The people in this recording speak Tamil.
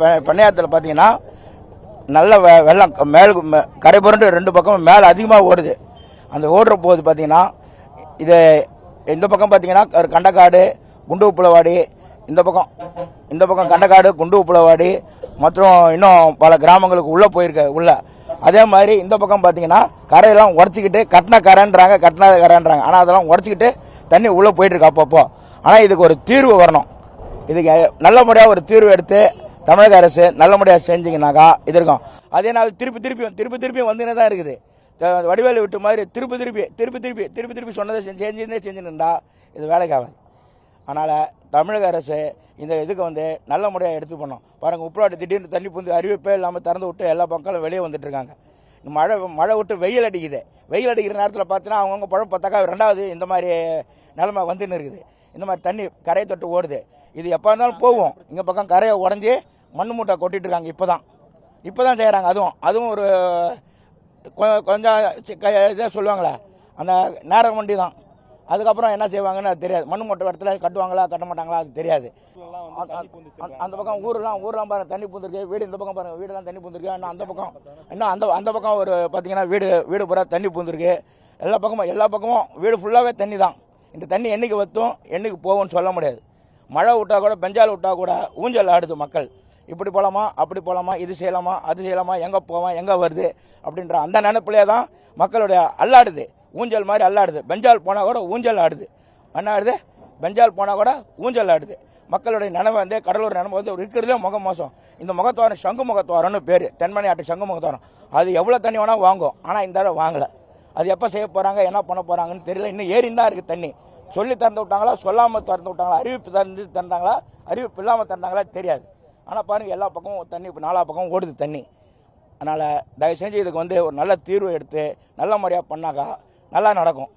பண்ணையாத்தில் பார்த்தீங்கன்னா நல்ல வெள்ளம் மேல் கரை புரண்டு ரெண்டு பக்கம் மேலே அதிகமாக ஓடுது. அந்த ஓடுற போது பார்த்தீங்கன்னா இது இந்த பக்கம் பார்த்தீங்கன்னா கண்டக்காடு குண்டு உப்புளவாடி, இந்த பக்கம் கண்டக்காடு குண்டு உப்புளவாடி மற்றும் இன்னும் பல கிராமங்களுக்கு உள்ளே போயிருக்க உள்ள. அதே மாதிரி இந்த பக்கம் பார்த்தீங்கன்னா கரையெல்லாம் உடச்சிக்கிட்டு கட்டின கரைன்றாங்க. ஆனால் அதெல்லாம் உடச்சிக்கிட்டு தண்ணி உள்ளே போயிட்டுருக்கு அப்பப்போ. ஆனால் இதுக்கு ஒரு தீர்வு வரணும். இதுக்கு நல்ல முறையாக ஒரு தீர்வு எடுத்து தமிழக அரசு நல்ல முறையாக செஞ்சிங்கனாக்கா இது இருக்கும். அதே நான் திருப்பி வந்துனே தான் இருக்குது. வடிவேலு விட்டு மாதிரி திருப்பி சொன்னதை செஞ்சுருந்தா இது வேலைக்காகாது. அதனால் தமிழக அரசு இந்த இதுக்கு நல்ல முறையாக எடுத்து பண்ணோம். பாருங்கள், உப்புளாட்டு திடீர்னு தண்ணி புந்து அறிவிப்பே இல்லாமல் திறந்து விட்டு எல்லா மக்களும் வெளியே வந்துட்டு இருக்காங்க. மழை விட்டு வெயில் அடிக்குது. வெயில் அடிக்கிற நேரத்தில் பார்த்தீங்கன்னா அவங்கவுங்க பழம் பார்த்தாக்கா ரெண்டாவது இந்த மாதிரி நிலைமை வந்துன்னு இருக்குது. இந்த மாதிரி தண்ணி கரையை தொட்டு ஓடுது. இது எப்போ இருந்தாலும் போகும். இங்கே பக்கம் கரையை உடஞ்சி மண் மூட்டை கொட்டிட்டு இருக்காங்க. இப்போ தான் செய்கிறாங்க. அதுவும் ஒரு கொஞ்சம் இதாக சொல்லுவாங்களே, அந்த நேரம் வண்டி தான். அதுக்கப்புறம் என்ன செய்வாங்கன்னு அது தெரியாது. மண் மூட்டை இடத்துல கட்டுவாங்களா கட்ட மாட்டாங்களா அது தெரியாது. அந்த பக்கம் ஊரெலாம் பாருங்கள் தண்ணி பூந்துருக்கு. வீடு இந்த பக்கம் பாருங்கள், வீடு தான் தண்ணி பூந்துருக்கு. இன்னும் அந்த பக்கம் ஒரு பார்த்தீங்கன்னா வீடு பூரா தண்ணி பூந்துருக்கு. எல்லா பக்கமும் வீடு ஃபுல்லாகவே தண்ணி தான். இந்த தண்ணி என்றைக்கு வற்றும் என்றைக்கு போகும்னு சொல்ல முடியாது. மழை விட்டால் கூட பெஞ்சால் விட்டால் கூட ஊஞ்சல் ஆடுது மக்கள். இப்படி போகலாமா அப்படி போகலாமா, இது செய்யலாமா அது செய்யலாமா, எங்கே போவோம் எங்கே வருது அப்படின்ற அந்த நினைப்பிலே தான் மக்களுடைய அல்லாடுது. ஊஞ்சல் மாதிரி அல்லாடுது. பெஞ்சால் போனால் கூட ஊஞ்சல் ஆடுது. என்ன ஆடுது? பெஞ்சால் போனால் கூட ஊஞ்சல் ஆடுது. மக்களுடைய நினைவு கடலூர் நினைவு இருக்கிறதுலே முகம் மோசம். இந்த முகத்துவாரம் சங்கு முகத்துவாரம்னு பேர். தென்மணி ஆட்டு சங்கு முகத்துவாரம். அது எவ்வளோ தண்ணி வேணால் வாங்கும். ஆனால் இந்த தடவை வாங்கலை. அது எப்போ செய்ய போகிறாங்க, என்ன பண்ண போகிறாங்கன்னு தெரியல. இன்னும் ஏறின்னு தான் இருக்குது தண்ணி. சொல்லி திறந்து விட்டாங்களா, சொல்லாமல் திறந்து விட்டாங்களா, அறிவிப்பு திறந்தாங்களா, அறிவிப்பு இல்லாமல் திறந்தாங்களா தெரியாது. ஆனால் பாருங்கள், எல்லா பக்கமும் தண்ணி இப்போ நாலா பக்கம் ஓடுது தண்ணி. அதனால் தயவு செஞ்சு இதுக்கு ஒரு நல்ல தீர்வு எடுத்து நல்ல முறையாக பண்ணாக்கா நல்லா நடக்கும்.